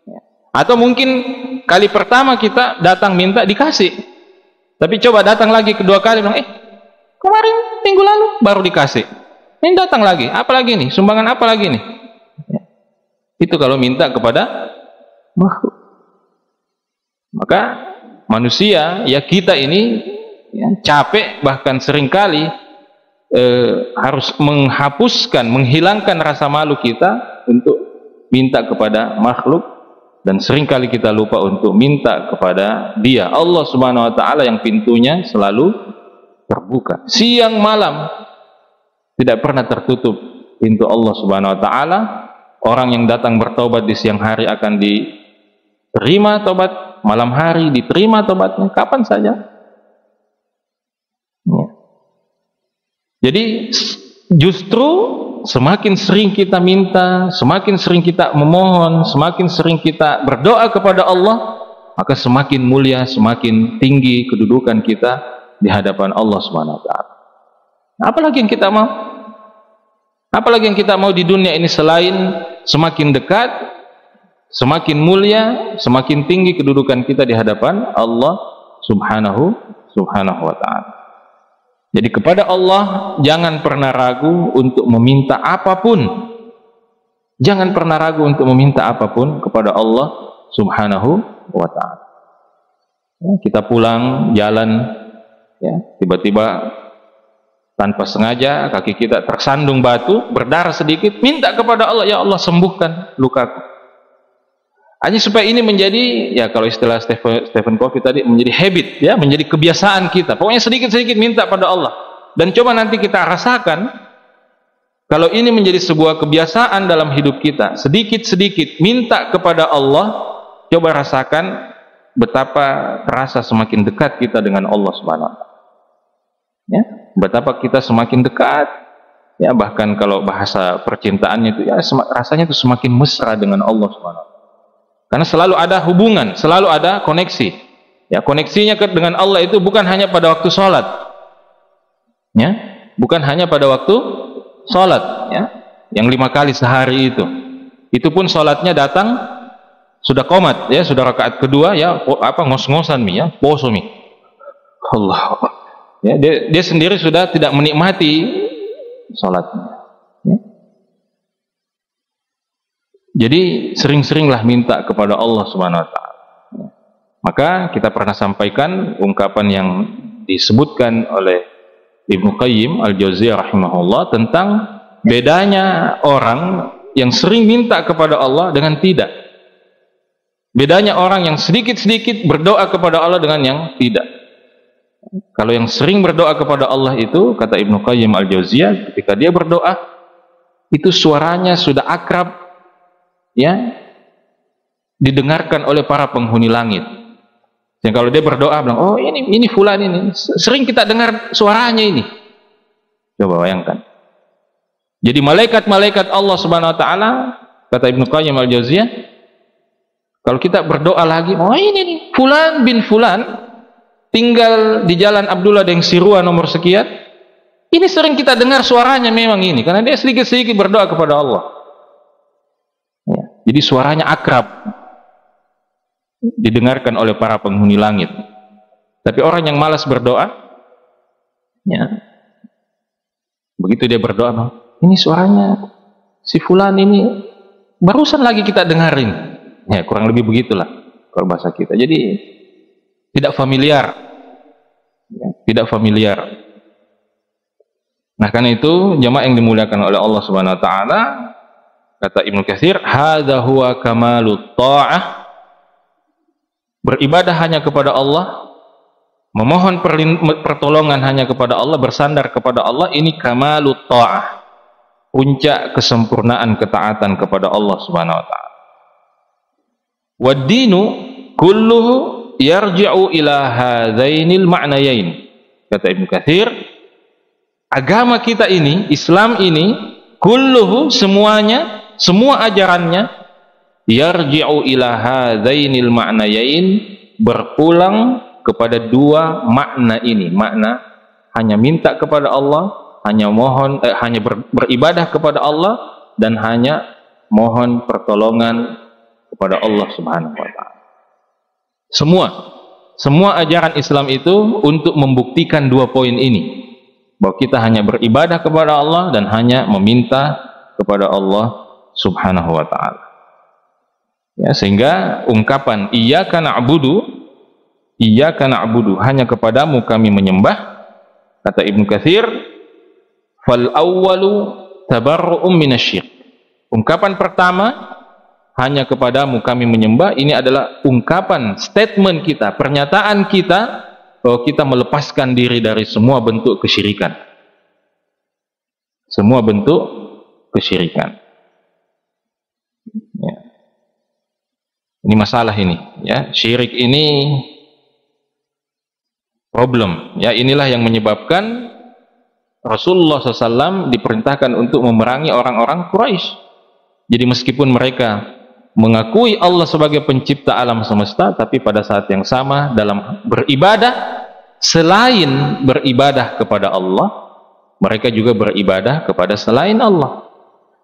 Ya. Atau mungkin kali pertama kita datang minta dikasih, tapi coba datang lagi kedua kali bilang, kemarin minggu lalu baru dikasih, ini datang lagi, apalagi nih, sumbangan apa lagi nih? Ya. Itu kalau minta kepada makhluk. Maka manusia, ya kita ini ya, capek, bahkan seringkali harus menghapuskan, menghilangkan rasa malu kita untuk minta kepada makhluk, dan seringkali kita lupa untuk minta kepada Dia, Allah Subhanahu wa ta'ala, yang pintunya selalu terbuka siang malam, tidak pernah tertutup pintu Allah Subhanahu wa ta'ala. Orang yang datang bertobat di siang hari akan diterima tobat, malam hari diterima tobatnya, kapan saja. Ya. Jadi justru semakin sering kita minta, semakin sering kita memohon, semakin sering kita berdoa kepada Allah, maka semakin mulia, semakin tinggi kedudukan kita di hadapan Allah Subhanahu wa ta'ala. Apalagi yang kita mau? Apalagi yang kita mau di dunia ini selain semakin dekat, semakin mulia, semakin tinggi kedudukan kita di hadapan Allah Subhanahu wa ta'ala. Jadi kepada Allah jangan pernah ragu untuk meminta apapun. Jangan pernah ragu untuk meminta apapun kepada Allah Subhanahu wa ta'ala. Ya, kita pulang jalan, ya, tiba-tiba tanpa sengaja kaki kita tersandung batu, berdarah sedikit, minta kepada Allah, ya Allah sembuhkan lukaku. Hanya supaya ini menjadi, ya kalau istilah Stephen Covey tadi, menjadi habit, ya, menjadi kebiasaan kita. Pokoknya sedikit-sedikit minta pada Allah. Dan coba nanti kita rasakan, kalau ini menjadi sebuah kebiasaan dalam hidup kita, sedikit-sedikit minta kepada Allah, coba rasakan betapa terasa semakin dekat kita dengan Allah Subhanahu wa Ta'ala. Ya, betapa kita semakin dekat, ya, bahkan kalau bahasa percintaannya itu, ya, rasanya itu semakin mesra dengan Allah Subhanahu wa Ta'ala. Karena selalu ada hubungan, selalu ada koneksi. Ya, koneksinya dengan Allah itu bukan hanya pada waktu sholat, ya, bukan hanya pada waktu sholat, ya, yang 5 kali sehari itu pun sholatnya datang sudah qomat, ya, sudah rakaat kedua, ya, ngos-ngosan mi, ya, poso mi, Allah, ya, dia sendiri sudah tidak menikmati sholatnya, ya. Jadi sering-seringlah minta kepada Allah Subhanahu wa Ta'ala. Maka kita pernah sampaikan ungkapan yang disebutkan oleh Ibnu Qayyim Al-Jauziyah rahimahullah tentang bedanya orang yang sering minta kepada Allah dengan tidak. Bedanya orang yang sedikit-sedikit berdoa kepada Allah dengan yang tidak. Kalau yang sering berdoa kepada Allah itu, kata Ibnu Qayyim Al-Jauziyah, ketika dia berdoa, itu suaranya sudah akrab, ya, didengarkan oleh para penghuni langit. Dan kalau dia berdoa bilang, oh ini fulan ini, sering kita dengar suaranya ini. Coba bayangkan. Jadi malaikat-malaikat Allah Subhanahu wa Ta'ala, kata Ibnu Qayyim Al-Jauziyah, kalau kita berdoa lagi, oh ini nih fulan bin fulan tinggal di Jalan Abdullah Deng Sirua nomor sekian, ini sering kita dengar suaranya memang ini, karena dia sedikit-sedikit berdoa kepada Allah. Ya, jadi suaranya akrab, didengarkan oleh para penghuni langit. Tapi orang yang malas berdoa, ya, begitu dia berdoa, ini suaranya si fulan ini barusan lagi kita dengarin, ya, kurang lebih begitulah kalau bahasa kita. Jadi tidak familiar, ya, tidak familiar. Nah, karena itu jamaah yang dimuliakan oleh Allah Subhanahu wa Ta'ala, kata Ibnu Katsir, hadza huwa kamalut ta'ah, beribadah hanya kepada Allah, memohon pertolongan hanya kepada Allah, bersandar kepada Allah, ini kamalut ta'ah, puncak kesempurnaan ketaatan kepada Allah Subhanahu wa Ta'ala. Wad-dinu kulluhu yarji'u ila hadzainil ma'nayain, kata Ibnu Katsir, agama kita ini, Islam ini, kulluhu, semuanya, semua ajarannya, yarji'u ila hadzainil ma'nayain, berpulang kepada dua makna ini. Makna hanya minta kepada Allah, hanya mohon, hanya beribadah kepada Allah, dan hanya mohon pertolongan kepada Allah Subhanahu wa Ta'ala. Semua ajaran Islam itu untuk membuktikan dua poin ini, bahwa kita hanya beribadah kepada Allah dan hanya meminta kepada Allah Subhanahu wa Ta'ala. Ya, sehingga ungkapan iyyaka na'budu, hanya kepadamu kami menyembah, kata Ibnu Katsir, fal awwalu tabarru'um minasyirik. Ungkapan pertama, hanya kepadamu kami menyembah, ini adalah ungkapan, statement kita, pernyataan kita bahwa kita melepaskan diri dari semua bentuk kesyirikan. Semua bentuk kesyirikan. Ya. Ini masalah ini, ya, syirik ini problem, ya. Inilah yang menyebabkan Rasulullah SAW diperintahkan untuk memerangi orang-orang Quraisy. Jadi meskipun mereka mengakui Allah sebagai pencipta alam semesta, tapi pada saat yang sama dalam beribadah, selain beribadah kepada Allah, mereka juga beribadah kepada selain Allah.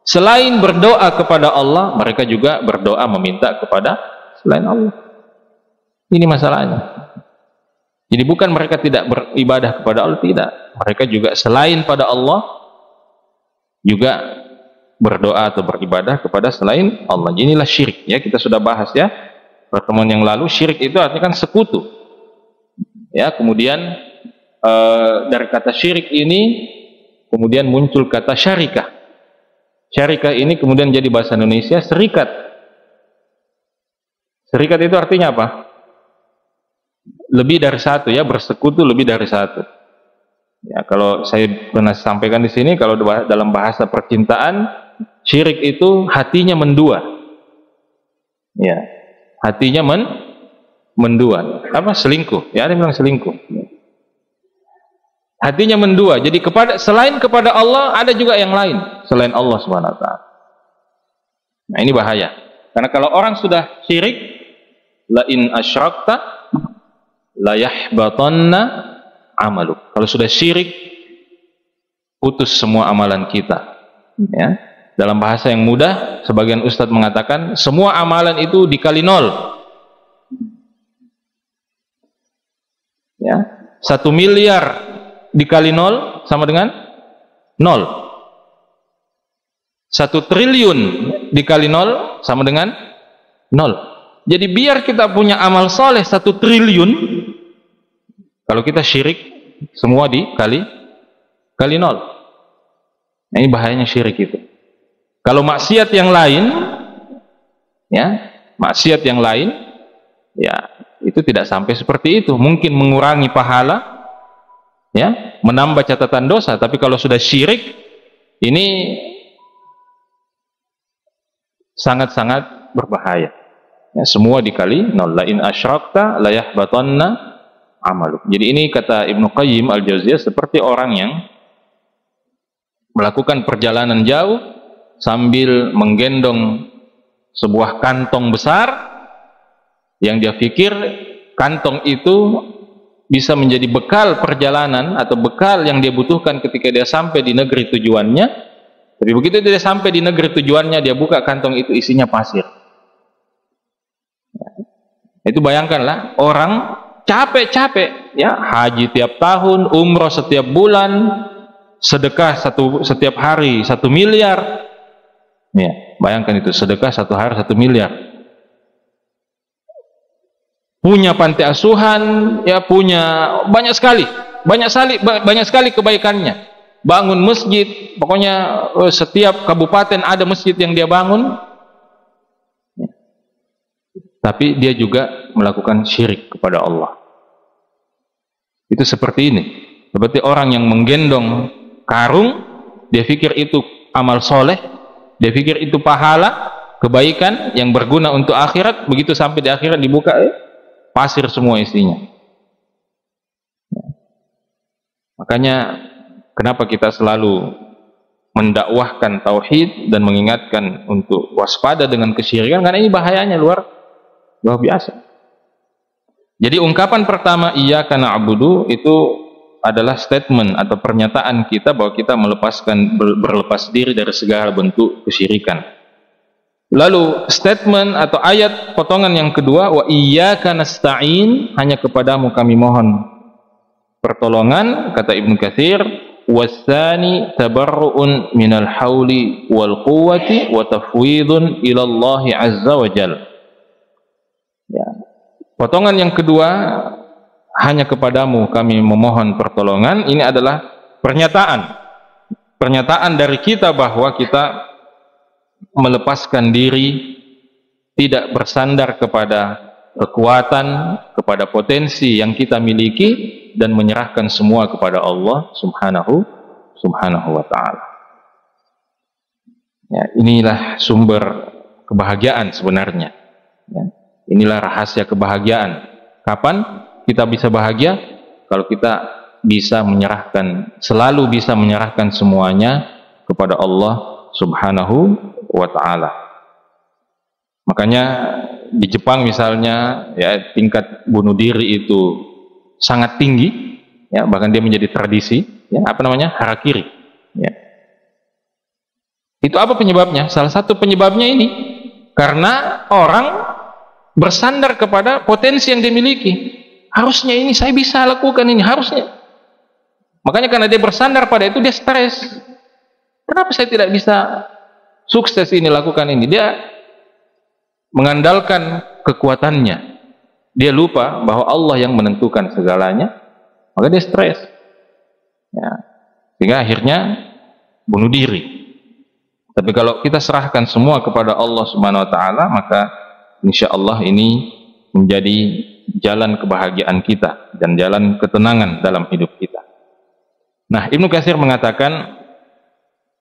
Selain berdoa kepada Allah, mereka juga berdoa meminta kepada selain Allah. Ini masalahnya. Jadi bukan mereka tidak beribadah kepada Allah, tidak. Mereka juga selain pada Allah juga berdoa atau beribadah kepada selain Allah. Inilah syirik, ya, kita sudah bahas, ya, pertemuan yang lalu. Syirik itu artinya kan sekutu. Ya, kemudian dari kata syirik ini kemudian muncul kata syarikah. Syarikah ini kemudian jadi bahasa Indonesia serikat. Serikat itu artinya apa? Lebih dari satu, ya, bersekutu lebih dari satu. Ya, kalau saya pernah sampaikan di sini, kalau dalam bahasa percintaan, syirik itu hatinya mendua. Ya, hatinya mendua. Apa? Selingkuh. Ya, ada yang bilang selingkuh. Hatinya mendua. Jadi selain kepada Allah ada juga yang lain selain Allah Subhanahu wa taala. Nah, ini bahaya. Karena kalau orang sudah syirik, la in asyrakta la yahbatanna amaluk. Kalau sudah syirik, putus semua amalan kita. Ya. Dalam bahasa yang mudah, sebagian ustadz mengatakan semua amalan itu dikali 0. Ya, 1 miliar dikali 0 sama dengan 0. 1 triliun dikali 0 sama dengan 0. Jadi biar kita punya amal soleh 1 triliun, kalau kita syirik semua dikali 0. Nah, ini bahayanya syirik itu. Kalau maksiat yang lain, ya, maksiat yang lain, ya, itu tidak sampai seperti itu. Mungkin mengurangi pahala, ya, menambah catatan dosa. Tapi kalau sudah syirik, ini sangat-sangat berbahaya. Ya, semua dikali 0. La in asyrakta la yahbatanna amaluk. Jadi ini kata Ibnu Qayyim al-Jauziyah seperti orang yang melakukan perjalanan jauh sambil menggendong sebuah kantong besar yang dia pikir kantong itu bisa menjadi bekal perjalanan atau bekal yang dia butuhkan ketika dia sampai di negeri tujuannya. Tapi begitu dia sampai di negeri tujuannya, dia buka kantong itu, isinya pasir. Itu bayangkanlah, orang capek-capek, ya, haji tiap tahun, umroh setiap bulan, sedekah setiap hari 1 miliar. Ya, bayangkan itu, sedekah 1 hari 1 miliar. Punya panti asuhan, ya, punya banyak sekali kebaikannya. Bangun masjid, pokoknya setiap kabupaten ada masjid yang dia bangun. Ya. Tapi dia juga melakukan syirik kepada Allah. Itu seperti ini. Seperti orang yang menggendong karung, dia pikir itu amal soleh, dia pikir itu pahala, kebaikan yang berguna untuk akhirat. Begitu sampai di akhirat dibuka, pasir semua isinya. Makanya kenapa kita selalu mendakwahkan tauhid dan mengingatkan untuk waspada dengan kesyirikan, karena ini bahayanya luar biasa. Jadi ungkapan pertama iyyaka na'budu itu adalah statement atau pernyataan kita bahwa kita berlepas diri dari segala bentuk kesyirikan. Lalu statement atau ayat potongan yang kedua, wa iyyaka nasta'in, hanya kepadamu kami mohon pertolongan, kata Ibnu Katsir, wasani tabarru'un minal hauli wal quwwati wa tafwidun ila Allah azza wa jalla. Ya. Potongan yang kedua, hanya kepadamu kami memohon pertolongan, ini adalah pernyataan dari kita bahwa kita melepaskan diri, tidak bersandar kepada kekuatan, kepada potensi yang kita miliki, dan menyerahkan semua kepada Allah subhanahu wa ta'ala. Ya, inilah sumber kebahagiaan sebenarnya. Ya, inilah rahasia kebahagiaan. Kapan kita bisa bahagia? Kalau kita bisa menyerahkan, selalu bisa menyerahkan semuanya kepada Allah subhanahu wa ta'ala. Makanya di Jepang misalnya, ya, tingkat bunuh diri itu sangat tinggi, ya, bahkan dia menjadi tradisi, ya, apa namanya, harakiri. Ya. Itu apa penyebabnya? Salah satu penyebabnya ini karena orang bersandar kepada potensi yang dimiliki. Harusnya ini saya bisa lakukan ini, harusnya. Makanya karena dia bersandar pada itu, dia stres. Kenapa saya tidak bisa sukses ini, lakukan ini? Dia mengandalkan kekuatannya. dia lupa bahwa Allah yang menentukan segalanya, maka dia stres. Ya. Sehingga akhirnya bunuh diri. Tapi kalau kita serahkan semua kepada Allah Subhanahu wa taala, maka insya Allah ini menjadi jalan kebahagiaan kita dan jalan ketenangan dalam hidup kita. Nah, Ibnu Katsir mengatakan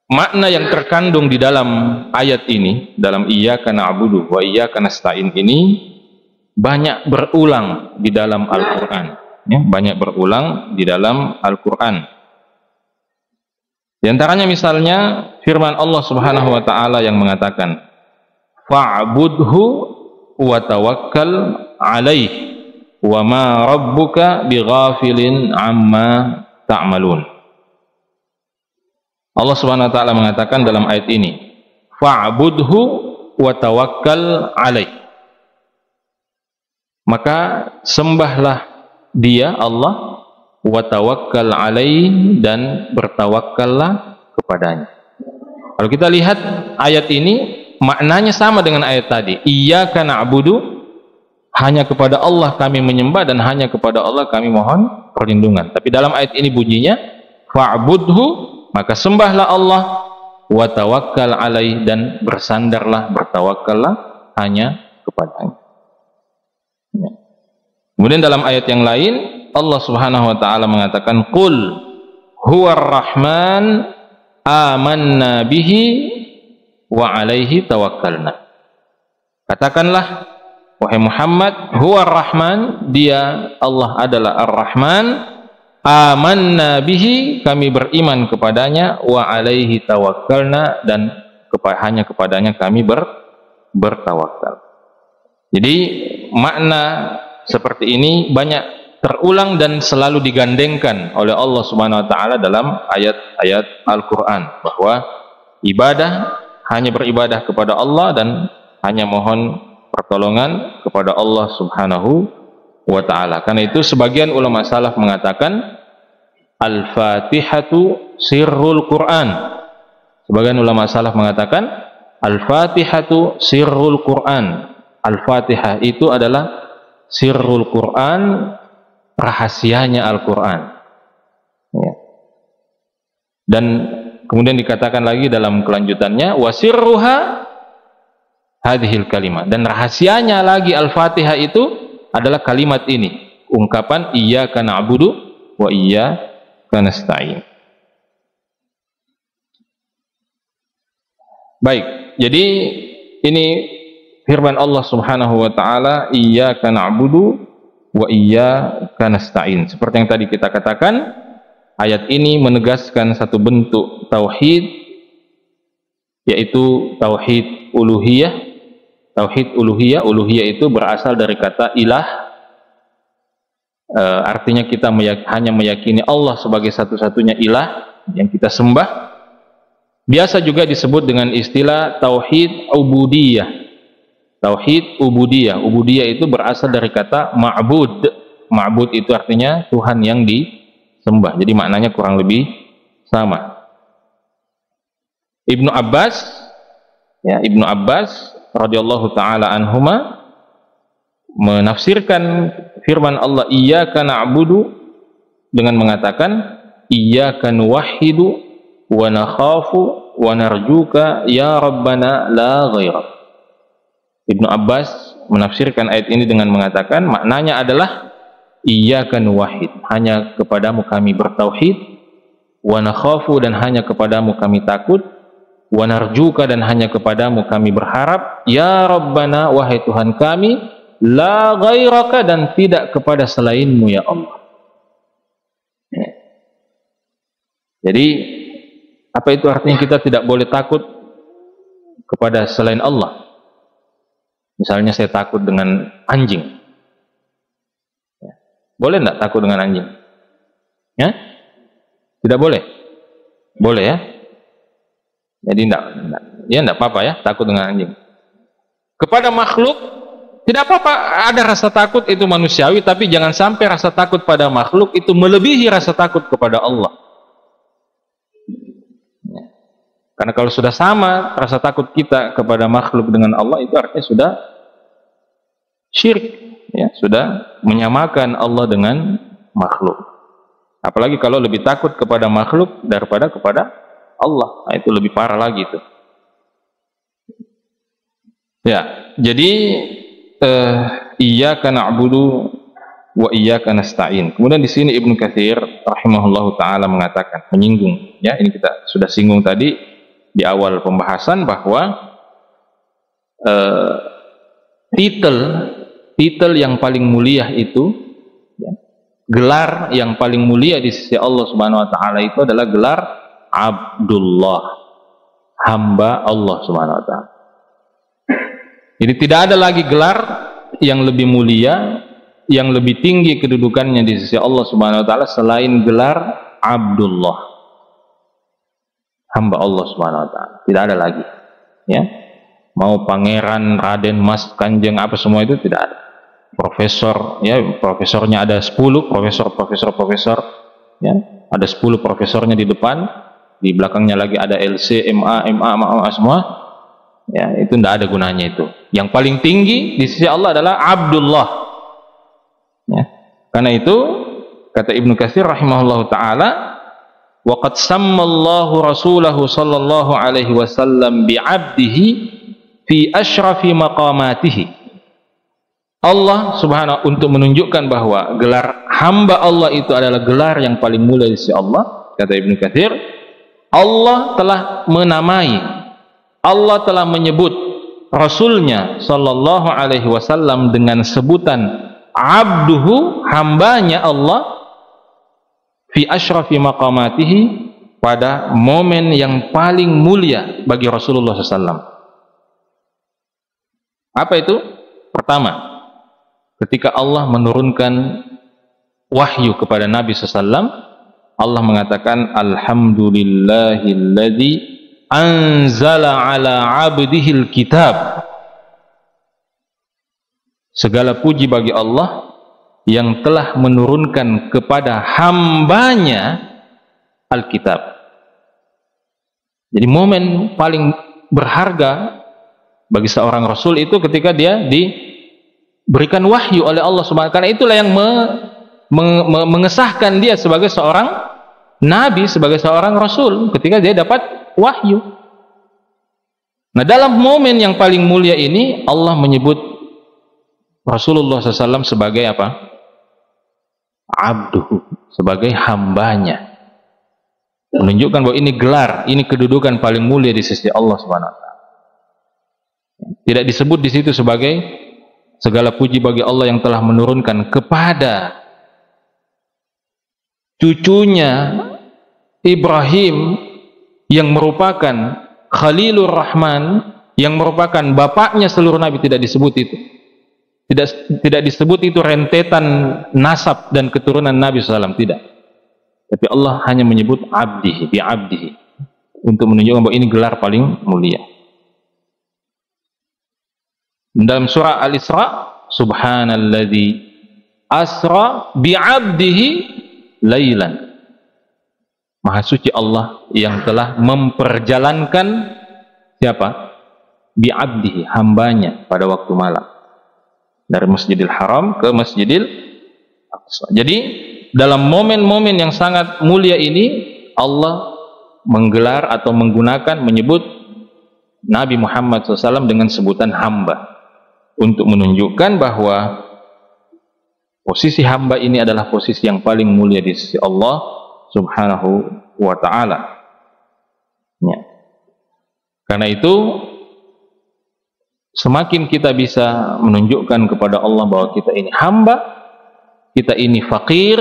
makna yang terkandung di dalam ayat ini, dalam iyyaka na'budu wa iyyaka nasta'in ini banyak berulang di dalam Al-Qur'an, ya, banyak berulang di dalam Al-Qur'an. Di antaranya misalnya firman Allah Subhanahu wa taala yang mengatakan fa'budhu wa tawakkal 'alaihi wa ma rabbuka bighafilin 'amma ta'malun. Allah Subhanahu wa taala mengatakan dalam ayat ini, fa'budhu wa tawakkal 'alaihi. Maka sembahlah Dia Allah, wa tawakkal 'alaihi, dan bertawakkallah kepadanya. Kalau kita lihat ayat ini maknanya sama dengan ayat tadi. Iyyaka na'budu, hanya kepada Allah kami menyembah dan hanya kepada Allah kami mohon perlindungan. Tapi dalam ayat ini bunyinya fa'budhu, maka sembahlah Allah, wa tawakkal 'alaihi, dan bersandarlah, bertawakkallah hanya kepadanya. Ya. Kemudian dalam ayat yang lain Allah Subhanahu wa taala mengatakan qul huwar rahman amanna bihi wa 'alaihi tawakkalna. Katakanlah wahai Muhammad, huwar rahman, dia Allah adalah ar-Rahman, amanna bihi, kami beriman kepadanya, wa 'alaihi tawakkalna, dan hanya kepadanya kami bertawakal. Jadi makna seperti ini banyak terulang dan selalu digandengkan oleh Allah Subhanahu wa taala dalam ayat-ayat Al-Qur'an, bahwa ibadah hanya beribadah kepada Allah dan hanya mohon pertolongan kepada Allah Subhanahu wa taala. Karena itu sebagian ulama salaf mengatakan Al-Fatihatu sirrul Qur'an. Sebagian ulama salaf mengatakan Al-Fatihatu sirrul Qur'an. Al-Fatihah itu adalah sirrul Qur'an, rahasianya Al-Qur'an. Ya. Dan kemudian dikatakan lagi dalam kelanjutannya wasirruha hadhil kalimat, dan rahasianya lagi Al-Fatihah itu adalah kalimat ini, ungkapan iyyaka na'budu wa iyyaka nasta'in. Baik, jadi ini firman Allah Subhanahu wa taala iyyaka na'budu wa iyyaka nasta'in. Seperti yang tadi kita katakan, ayat ini menegaskan satu bentuk tauhid, yaitu tauhid uluhiyah. Tauhid uluhiyah, uluhiyah itu berasal dari kata ilah, artinya kita hanya meyakini Allah sebagai satu-satunya ilah yang kita sembah. Biasa juga disebut dengan istilah tauhid ubudiyah. Tauhid ubudiyah. Ubudiyah itu berasal dari kata ma'bud. Ma'bud itu artinya Tuhan yang disembah. Jadi maknanya kurang lebih sama. Ibnu Abbas, ya, Ibnu Abbas radhiyallahu taala anhuma menafsirkan firman Allah iyyaka na'budu dengan mengatakan iyyaka nuwahhidu wa nakhafu wa narjuka ya rabbana la ghairak. Ibnu Abbas menafsirkan ayat ini dengan mengatakan maknanya adalah iyyaka nuwahhid, hanya kepadamu kami bertauhid, wa nakhafu, dan hanya kepadamu kami takut, wa narjuka, dan hanya kepadamu kami berharap, ya rabbana, wahai Tuhan kami, la ghairaka, dan tidak kepada selainmu ya Allah. Jadi apa itu artinya? Kita tidak boleh takut kepada selain Allah. Misalnya saya takut dengan anjing, boleh enggak takut dengan anjing? Ya? Tidak boleh? Boleh ya? Jadi enggak apa-apa ya takut dengan anjing. Kepada makhluk tidak apa-apa, ada rasa takut, itu manusiawi, tapi jangan sampai rasa takut pada makhluk itu melebihi rasa takut kepada Allah. Karena kalau sudah sama rasa takut kita kepada makhluk dengan Allah, itu artinya sudah syirik. ya, sudah menyamakan Allah dengan makhluk. Apalagi kalau lebih takut kepada makhluk daripada kepada Allah, nah, itu lebih parah lagi itu. Ya, jadi iyyaka na'budu wa iyyaka nasta'in. Kemudian di sini Ibnu Katsir rahimahullahu taala mengatakan, menyinggung, ya, ini kita sudah singgung tadi di awal pembahasan bahwa titel yang paling mulia itu, ya, gelar yang paling mulia di sisi Allah Subhanahu wa taala itu adalah gelar Abdullah, hamba Allah Subhanahu wa taala. Jadi tidak ada lagi gelar yang lebih mulia, yang lebih tinggi kedudukannya di sisi Allah Subhanahu wa taala selain gelar Abdullah, hamba Allah Subhanahu wa taala. Tidak ada lagi, ya. Mau pangeran, raden, mas, kanjeng, apa semua itu tidak ada. Profesor, ya, profesornya ada 10 profesor, ya, ada 10 profesornya di depan, di belakangnya lagi ada LC, MA semua, ya, itu tidak ada gunanya itu. Yang paling tinggi di sisi Allah adalah Abdullah, ya. Karena itu kata Ibnu Katsir rahimahullahu taala, waqad sammallahu rasulahu sallallahu alaihi wasallam bi'abdihi fi asyrafi maqamatihi. Allah Subhanahu untuk menunjukkan bahwa gelar hamba Allah itu adalah gelar yang paling mulia di sisi Allah. Kata Ibnu Katsir, Allah telah menamai, Allah telah menyebut Rasulnya sallallahu alaihi wasallam dengan sebutan abduhu, hambanya Allah, fi asyrafi maqamatihi, pada momen yang paling mulia bagi Rasulullah SAW. Apa itu? Pertama, ketika Allah menurunkan wahyu kepada Nabi SAW, Allah mengatakan alhamdulillahilladzi anzala ala abdihil kitab. Segala puji bagi Allah yang telah menurunkan kepada hambanya Alkitab. Jadi momen paling berharga bagi seorang Rasul itu ketika dia diberikan wahyu oleh Allah Subhanahu wa taala. Karena itulah yang mengesahkan dia sebagai seorang Nabi, sebagai seorang Rasul, ketika dia dapat wahyu. Nah, dalam momen yang paling mulia ini Allah menyebut Rasulullah SAW sebagai apa? Abduhu, sebagai hambanya, menunjukkan bahwa ini gelar, ini kedudukan paling mulia di sisi Allah Subhanahu wa taala. Tidak disebut di situ sebagai segala puji bagi Allah yang telah menurunkan kepada cucunya Ibrahim yang merupakan Khalilur Rahman, yang merupakan bapaknya seluruh nabi. Tidak disebut itu. Tidak disebut itu rentetan nasab dan keturunan Nabi SAW, tidak. Tapi Allah hanya menyebut abdihi, bi abdihi, untuk menunjukkan bahwa ini gelar paling mulia. Dalam surah Al-Isra, subhanalladzi asra bi abdihi lailan. Maha suci Allah yang telah memperjalankan siapa? Bi abdihi, hambanya, pada waktu malam, dari Masjidil Haram ke Masjidil Aqsa. Jadi dalam momen-momen yang sangat mulia ini Allah menggelar atau menggunakan, menyebut Nabi Muhammad SAW dengan sebutan hamba, untuk menunjukkan bahwa posisi hamba ini adalah posisi yang paling mulia di sisi Allah Subhanahu wa ta'ala, ya. Karena itu semakin kita bisa menunjukkan kepada Allah bahwa kita ini hamba, kita ini fakir,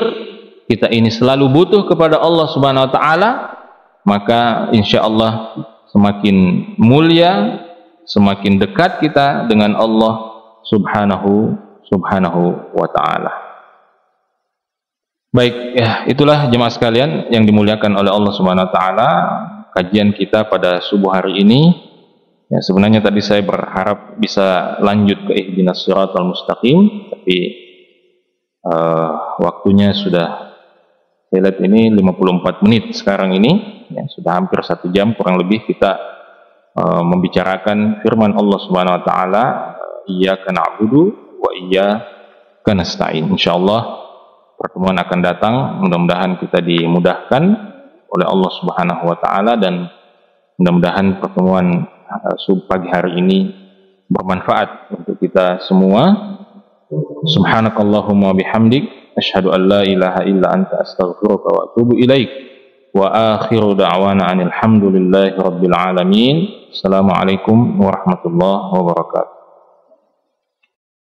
kita ini selalu butuh kepada Allah Subhanahu wa ta'ala, maka insya Allah semakin mulia, semakin dekat kita dengan Allah Subhanahu wa ta'ala. Baik, ya, itulah jemaah sekalian yang dimuliakan oleh Allah Subhanahu wa ta'ala, kajian kita pada subuh hari ini. Ya, sebenarnya tadi saya berharap bisa lanjut ke ihdinas siratal mustaqim, tapi waktunya sudah, saya lihat ini 54 menit sekarang ini, ya, sudah hampir 1 jam kurang lebih kita membicarakan firman Allah Subhanahu wa ta'ala, iyyaka na'budu wa iyyaka iyyaka nasta'in. Insyaallah pertemuan akan datang, mudah-mudahan kita dimudahkan oleh Allah Subhanahu wa taala, dan mudah-mudahan pertemuan pagi hari ini bermanfaat untuk kita semua. Subhanakallahumma bihamdik asyhadu an la ilaha illa anta astaghfiruka wa atubu ilaik. Wa akhiru da'wana anil hamdulillahi rabbil alamin. Assalamualaikum warahmatullahi wabarakatuh.